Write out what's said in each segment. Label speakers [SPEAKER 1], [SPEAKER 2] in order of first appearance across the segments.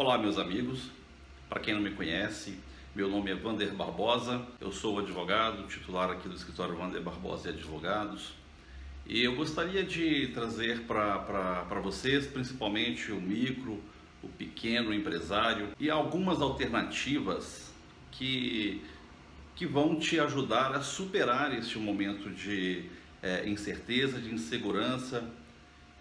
[SPEAKER 1] Olá, meus amigos. Para quem não me conhece, meu nome é Wander Barbosa. Eu sou advogado, titular aqui do escritório Wander Barbosa e Advogados. E eu gostaria de trazer para vocês, principalmente o micro, o pequeno empresário, e algumas alternativas que vão te ajudar a superar este momento de incerteza, de insegurança,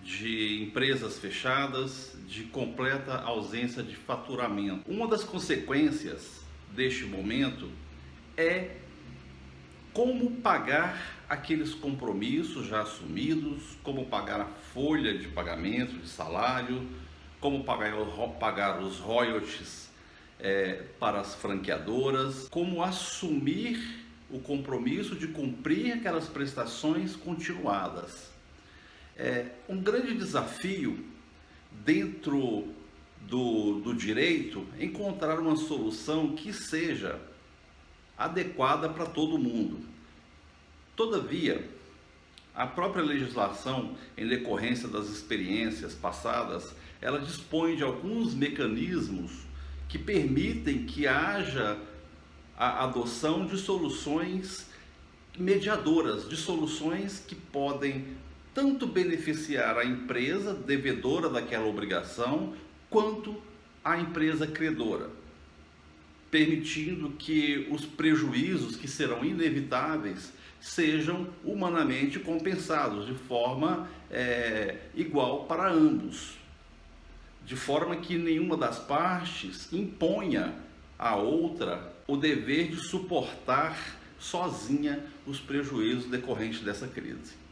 [SPEAKER 1] de empresas fechadas, de completa ausência de faturamento. Uma das consequências deste momento é como pagar aqueles compromissos já assumidos, como pagar a folha de pagamento de salário, como pagar os royalties para as franqueadoras, como assumir o compromisso de cumprir aquelas prestações continuadas. Um grande desafio dentro do direito é encontrar uma solução que seja adequada para todo mundo. Todavia, a própria legislação, em decorrência das experiências passadas, ela dispõe de alguns mecanismos que permitem que haja a adoção de soluções mediadoras, de soluções que podem tanto beneficiar a empresa devedora daquela obrigação, quanto a empresa credora, permitindo que os prejuízos que serão inevitáveis sejam humanamente compensados de forma igual para ambos, de forma que nenhuma das partes imponha à outra o dever de suportar sozinha os prejuízos decorrentes dessa crise.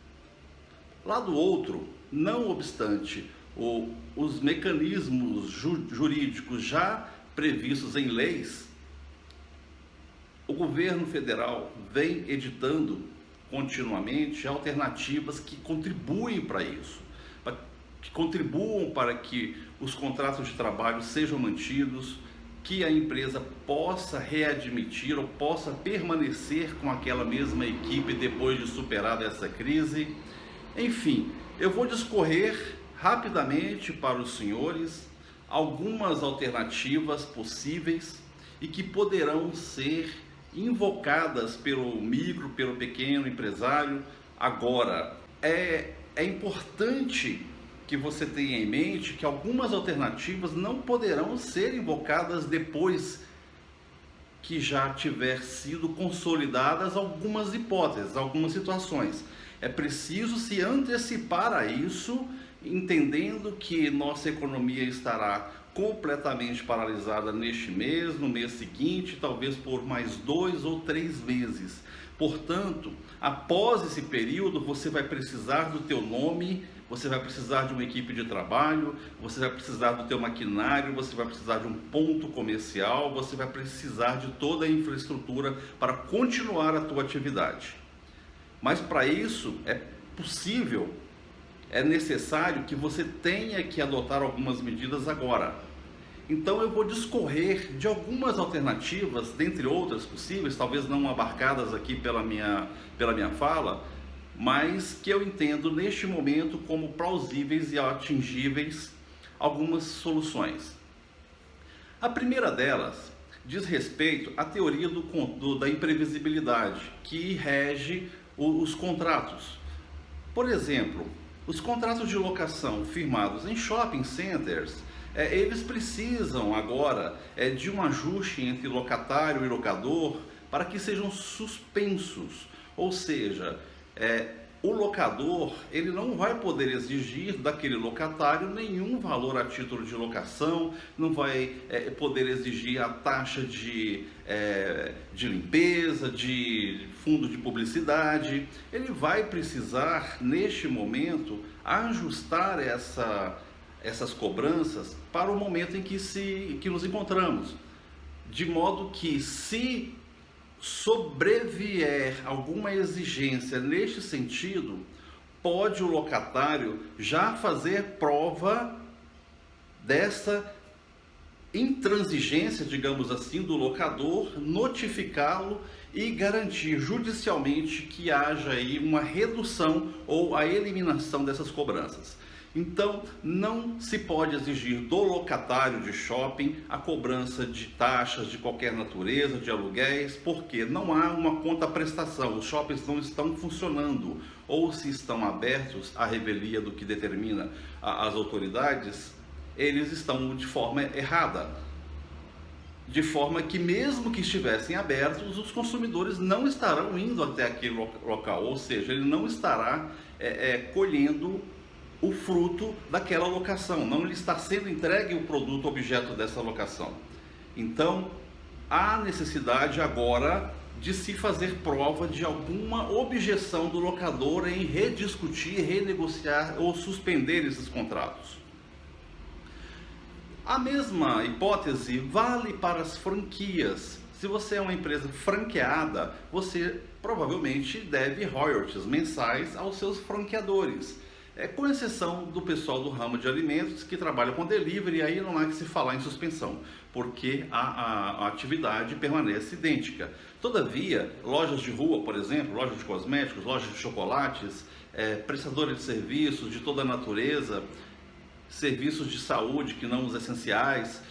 [SPEAKER 1] Lá do outro, não obstante os mecanismos jurídicos já previstos em leis, o governo federal vem editando continuamente alternativas que contribuem para isso, que contribuam para que os contratos de trabalho sejam mantidos, que a empresa possa readmitir ou possa permanecer com aquela mesma equipe depois de superada essa crise. Enfim, eu vou discorrer rapidamente para os senhores algumas alternativas possíveis e que poderão ser invocadas pelo micro, pelo pequeno empresário agora. É importante que você tenha em mente que algumas alternativas não poderão ser invocadas depois que já tiver sido consolidadas algumas hipóteses, algumas situações. É preciso se antecipar a isso, entendendo que nossa economia estará completamente paralisada neste mês, no mês seguinte, talvez por mais 2 ou 3 meses. Portanto, após esse período, você vai precisar do teu nome, você vai precisar de uma equipe de trabalho, você vai precisar do teu maquinário, você vai precisar de um ponto comercial, você vai precisar de toda a infraestrutura para continuar a tua atividade. Mas para isso é possível, é necessário que você tenha que adotar algumas medidas agora. Então eu vou discorrer de algumas alternativas, dentre outras possíveis, talvez não abarcadas aqui pela minha fala, mas que eu entendo neste momento como plausíveis e atingíveis algumas soluções. A primeira delas diz respeito à teoria da imprevisibilidade, que rege os contratos. Por exemplo, os contratos de locação firmados em shopping centers, eles precisam agora de um ajuste entre locatário e locador para que sejam suspensos, ou seja, o locador ele não vai poder exigir daquele locatário nenhum valor a título de locação, não vai poder exigir a taxa de limpeza, de fundo de publicidade. Ele vai precisar, neste momento, ajustar essas cobranças para o momento em que nos encontramos, de modo que, se sobrevier alguma exigência neste sentido, pode o locatário já fazer prova dessa intransigência, digamos assim, do locador, notificá-lo e garantir judicialmente que haja aí uma redução ou a eliminação dessas cobranças. Então, não se pode exigir do locatário de shopping a cobrança de taxas de qualquer natureza, de aluguéis, porque não há uma contraprestação. Os shoppings não estão funcionando, ou se estão abertos à revelia do que determina as autoridades, eles estão de forma errada. De forma que mesmo que estivessem abertos, os consumidores não estarão indo até aquele local, ou seja, ele não estará colhendo o fruto daquela locação, não lhe está sendo entregue o produto objeto dessa locação. Então, há necessidade agora de se fazer prova de alguma objeção do locador em rediscutir, renegociar ou suspender esses contratos. A mesma hipótese vale para as franquias. Se você é uma empresa franqueada, você provavelmente deve royalties mensais aos seus franqueadores. Com exceção do pessoal do ramo de alimentos que trabalha com delivery, aí não há que se falar em suspensão, porque a atividade permanece idêntica. Todavia, lojas de rua, por exemplo, lojas de cosméticos, lojas de chocolates, prestadores de serviços de toda a natureza, serviços de saúde que não os essenciais,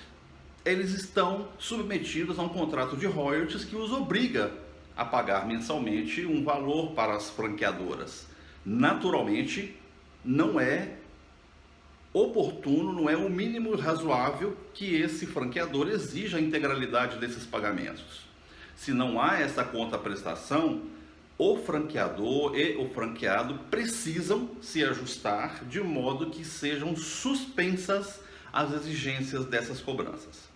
[SPEAKER 1] eles estão submetidos a um contrato de royalties que os obriga a pagar mensalmente um valor para as franqueadoras. Naturalmente, não é oportuno, não é o mínimo razoável que esse franqueador exija a integralidade desses pagamentos. Se não há essa contraprestação, o franqueador e o franqueado precisam se ajustar de modo que sejam suspensas as exigências dessas cobranças.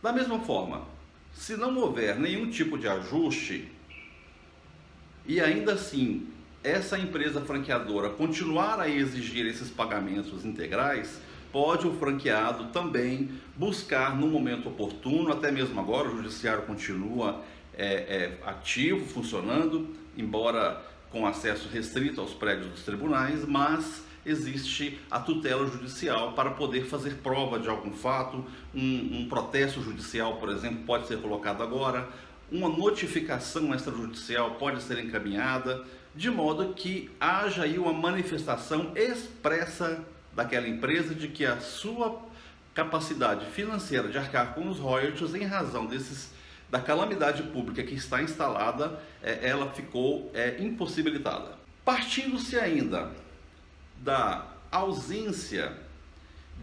[SPEAKER 1] Da mesma forma, se não houver nenhum tipo de ajuste e ainda assim essa empresa franqueadora continuar a exigir esses pagamentos integrais, pode o franqueado também buscar no momento oportuno, até mesmo agora o judiciário continua ativo, funcionando, embora com acesso restrito aos prédios dos tribunais, mas existe a tutela judicial para poder fazer prova de algum fato, um protesto judicial, por exemplo, pode ser colocado agora, uma notificação extrajudicial pode ser encaminhada, de modo que haja aí uma manifestação expressa daquela empresa de que a sua capacidade financeira de arcar com os royalties em razão da calamidade pública que está instalada, ela ficou impossibilitada. Partindo-se ainda da ausência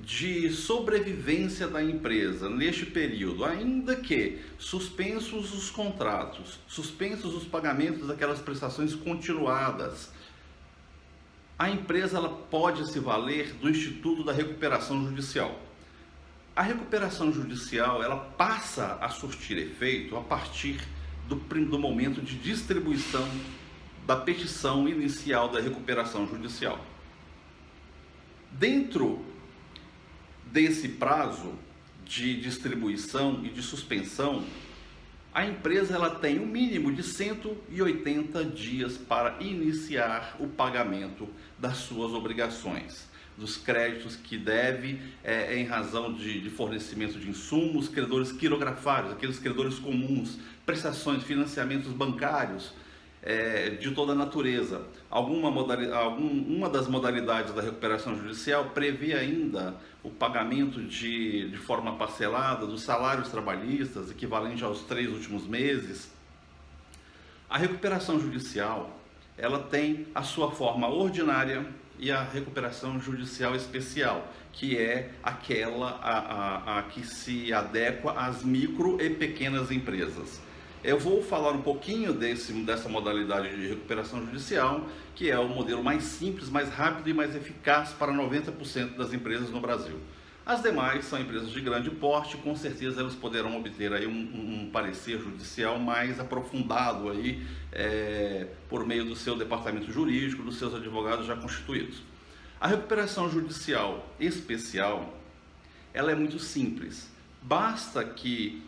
[SPEAKER 1] de sobrevivência da empresa neste período, ainda que suspensos os contratos, suspensos os pagamentos daquelas prestações continuadas, a empresa ela pode se valer do Instituto da Recuperação Judicial. A recuperação judicial ela passa a surtir efeito a partir do momento de distribuição da petição inicial da recuperação judicial. Dentro desse prazo de distribuição e de suspensão, a empresa ela tem um mínimo de 180 dias para iniciar o pagamento das suas obrigações, dos créditos que deve em razão de fornecimento de insumos, credores quirografários, aqueles credores comuns, prestações, financiamentos bancários, de toda a natureza. Uma das modalidades da recuperação judicial prevê ainda o pagamento de forma parcelada dos salários trabalhistas, equivalente aos 3 últimos meses. A recuperação judicial ela tem a sua forma ordinária e a recuperação judicial especial, que é aquela a que se adequa às micro e pequenas empresas. Eu vou falar um pouquinho dessa modalidade de recuperação judicial, que é o modelo mais simples, mais rápido e mais eficaz para 90% das empresas no Brasil. As demais são empresas de grande porte, com certeza elas poderão obter aí um parecer judicial mais aprofundado aí, por meio do seu departamento jurídico, dos seus advogados já constituídos. A recuperação judicial especial, ela é muito simples. Basta que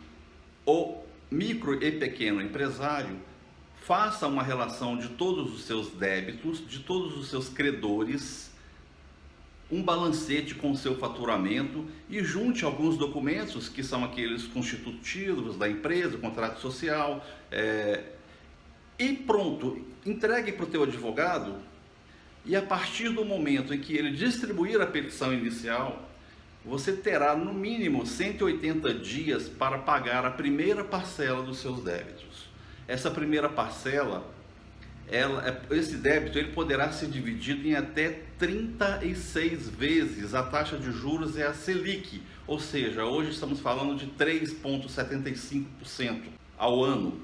[SPEAKER 1] o micro e pequeno empresário faça uma relação de todos os seus débitos, de todos os seus credores, um balancete com o seu faturamento e junte alguns documentos que são aqueles constitutivos da empresa, o contrato social, e pronto, entregue para o teu advogado E a partir do momento em que ele distribuir a petição inicial, você terá no mínimo 180 dias para pagar a primeira parcela dos seus débitos. Essa primeira parcela, esse débito ele poderá ser dividido em até 36 vezes. A taxa de juros é a Selic, ou seja, hoje estamos falando de 3,75% ao ano.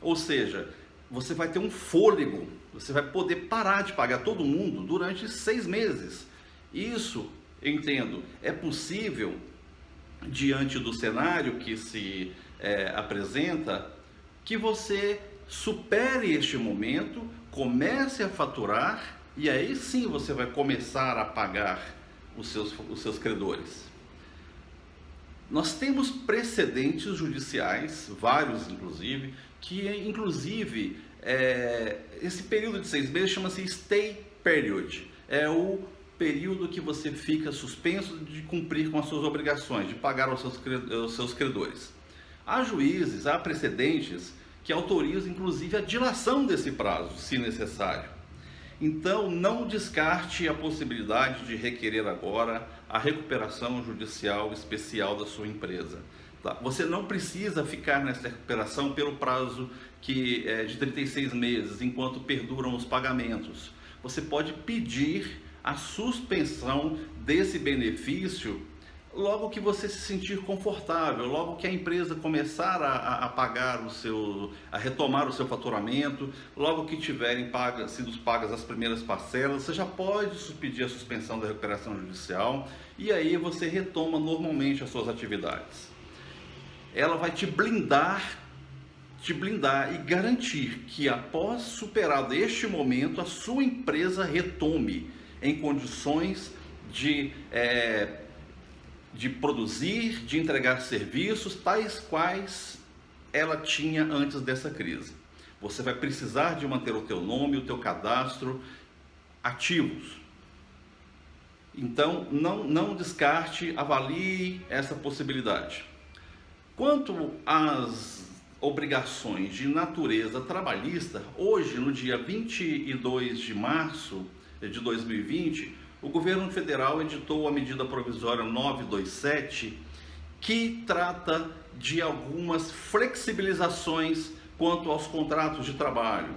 [SPEAKER 1] Ou seja, você vai ter um fôlego, você vai poder parar de pagar todo mundo durante 6 meses. Isso, eu entendo, é possível diante do cenário que se apresenta, que você supere este momento, comece a faturar e aí sim você vai começar a pagar os seus credores. Nós temos precedentes judiciais, vários inclusive, que inclusive esse período de 6 meses chama-se stay period. É o período que você fica suspenso de cumprir com as suas obrigações, de pagar aos seus credores. Há juízes, há precedentes que autorizam inclusive a dilação desse prazo, se necessário. Então, não descarte a possibilidade de requerer agora a recuperação judicial especial da sua empresa. Tá? Você não precisa ficar nessa recuperação pelo prazo de 36 meses, enquanto perduram os pagamentos. Você pode pedir a suspensão desse benefício logo que você se sentir confortável, logo que a empresa começar a pagar a retomar o seu faturamento, logo que tiverem sido pagas as primeiras parcelas, você já pode pedir a suspensão da recuperação judicial e aí você retoma normalmente as suas atividades. Ela vai te blindar e garantir que após superado este momento, a sua empresa retome em condições de produzir, de entregar serviços tais quais ela tinha antes dessa crise. Você vai precisar de manter o teu nome, o teu cadastro ativos. Então, não descarte, avalie essa possibilidade. Quanto às obrigações de natureza trabalhista, hoje, no dia 22 de março de 2020, o governo federal editou a medida provisória 927, que trata de algumas flexibilizações quanto aos contratos de trabalho.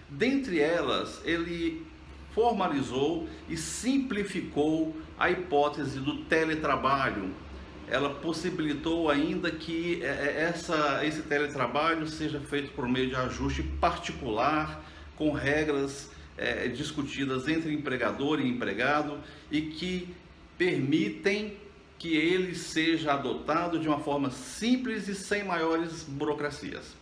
[SPEAKER 1] Dentre elas, ele formalizou e simplificou a hipótese do teletrabalho. Ela possibilitou ainda que esse teletrabalho seja feito por meio de ajuste particular, com regras discutidas entre empregador e empregado e que permitem que ele seja adotado de uma forma simples e sem maiores burocracias.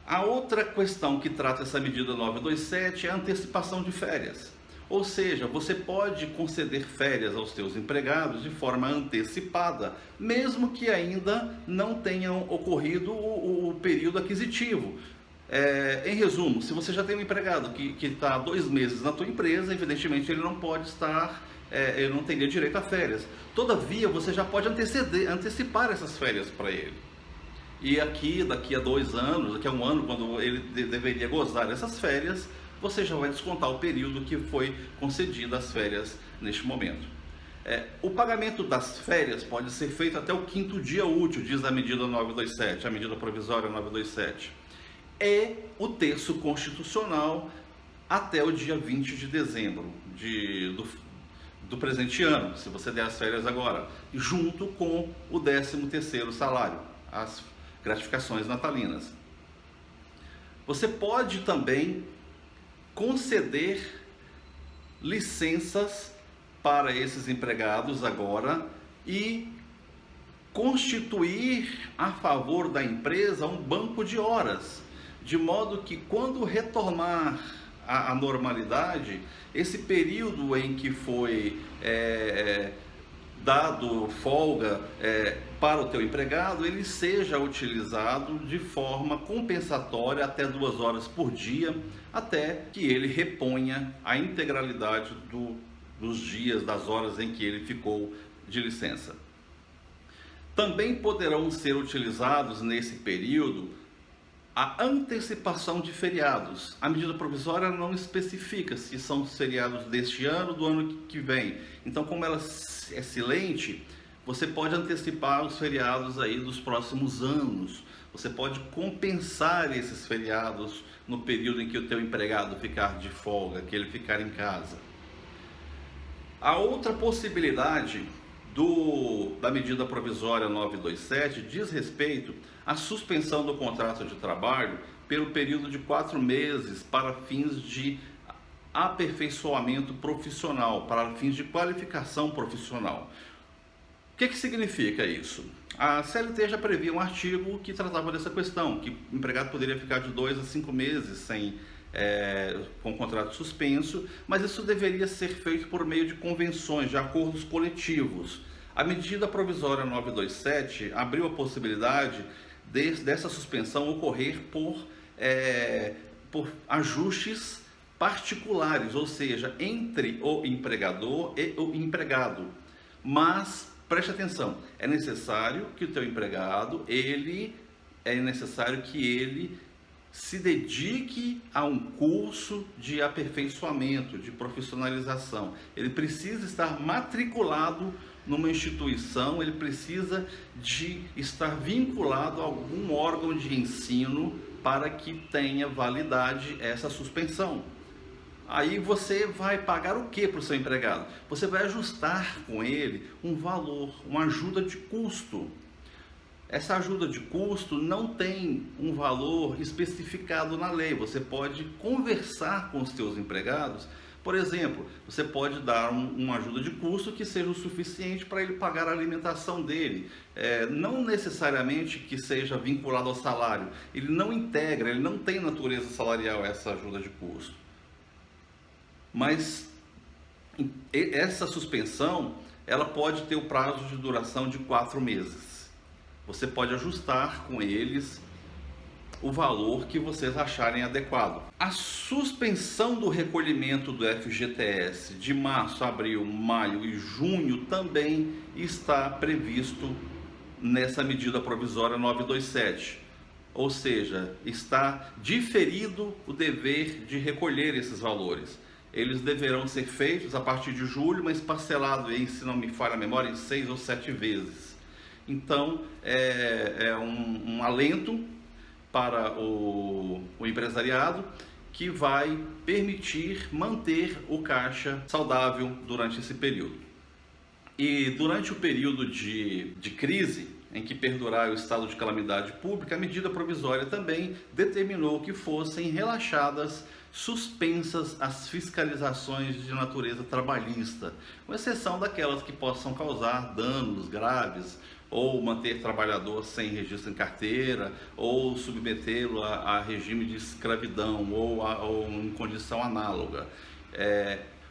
[SPEAKER 1] A outra questão que trata essa medida 927 é a antecipação de férias. Ou seja, você pode conceder férias aos seus empregados de forma antecipada, mesmo que ainda não tenha ocorrido o período aquisitivo. Em resumo, se você já tem um empregado que está há 2 meses na tua empresa, evidentemente ele não pode ele não teria direito a férias. Todavia, você já pode antecipar essas férias para ele. E daqui a 2 anos, daqui a 1 ano, quando ele deveria gozar dessas férias, você já vai descontar o período que foi concedido às férias neste momento. O pagamento das férias pode ser feito até o 5º dia útil, diz a medida 927, a medida provisória 927. E o terço constitucional até o dia 20 de dezembro do presente ano, se você der as férias agora, junto com o 13º salário, as gratificações natalinas. Você pode também conceder licenças para esses empregados agora e constituir a favor da empresa um banco de horas, de modo que quando retornar à normalidade, esse período em que foi dado folga para o teu empregado, ele seja utilizado de forma compensatória até 2 horas por dia, até que ele reponha a integralidade dos dias, das horas em que ele ficou de licença. Também poderão ser utilizados nesse período A antecipação de feriados. A medida provisória não especifica se são os feriados deste ano, do ano que vem. Então, como ela é silente, você pode antecipar os feriados aí dos próximos anos. Você pode compensar esses feriados no período em que o teu empregado ficar de folga, que ele ficar em casa. A outra possibilidade da medida provisória 927 diz respeito à suspensão do contrato de trabalho pelo período de 4 meses para fins de aperfeiçoamento profissional, para fins de qualificação profissional. O que significa isso? A CLT já previa um artigo que tratava dessa questão, que o empregado poderia ficar de 2 a 5 meses com o contrato suspenso, mas isso deveria ser feito por meio de convenções, de acordos coletivos. A medida provisória 927 abriu a possibilidade dessa suspensão ocorrer por ajustes particulares, ou seja, entre o empregador e o empregado. Mas preste atenção, é necessário que o teu empregado, ele se dedique a um curso de aperfeiçoamento, de profissionalização. Ele precisa estar matriculado numa instituição, ele precisa de estar vinculado a algum órgão de ensino para que tenha validade essa suspensão. Aí você vai pagar o que para o seu empregado? Você vai ajustar com ele um valor, uma ajuda de custo. Essa ajuda de custo não tem um valor especificado na lei. Você pode conversar com os seus empregados. Por exemplo, você pode dar uma ajuda de custo que seja o suficiente para ele pagar a alimentação dele. Não necessariamente que seja vinculado ao salário. Ele não integra, ele não tem natureza salarial essa ajuda de custo. Mas essa suspensão, ela pode ter o prazo de duração de 4 meses. Você pode ajustar com eles o valor que vocês acharem adequado. A suspensão do recolhimento do FGTS de março, abril, maio e junho também está previsto nessa medida provisória 927. Ou seja, está diferido o dever de recolher esses valores. Eles deverão ser feitos a partir de julho, mas parcelado, se não me falha a memória, em 6 ou 7 vezes. Então, é um alento para o empresariado que vai permitir manter o caixa saudável durante esse período. E durante o período de crise, em que perdurar o estado de calamidade pública, a medida provisória também determinou que fossem relaxadas, suspensas as fiscalizações de natureza trabalhista, com exceção daquelas que possam causar danos graves, ou manter trabalhador sem registro em carteira, ou submetê-lo a regime de escravidão, ou em condição análoga,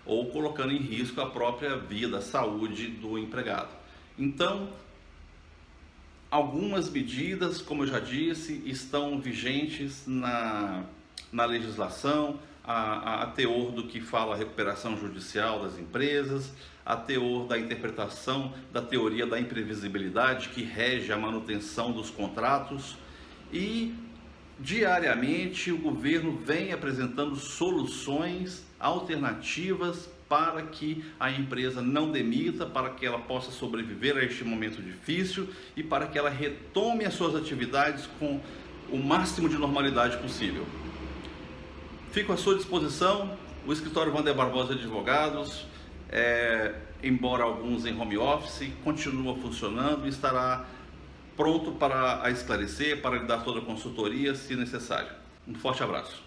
[SPEAKER 1] ou colocando em risco a própria vida, a saúde do empregado. Então, algumas medidas, como eu já disse, estão vigentes na legislação, a teor do que fala a recuperação judicial das empresas, a teor da interpretação da teoria da imprevisibilidade que rege a manutenção dos contratos, e diariamente o governo vem apresentando soluções alternativas para que a empresa não demita, para que ela possa sobreviver a este momento difícil e para que ela retome as suas atividades com o máximo de normalidade possível. Fico à sua disposição, o escritório Wander Barbosa Advogados, embora alguns em home office, continua funcionando e estará pronto para esclarecer, para lhe dar toda a consultoria se necessário. Um forte abraço.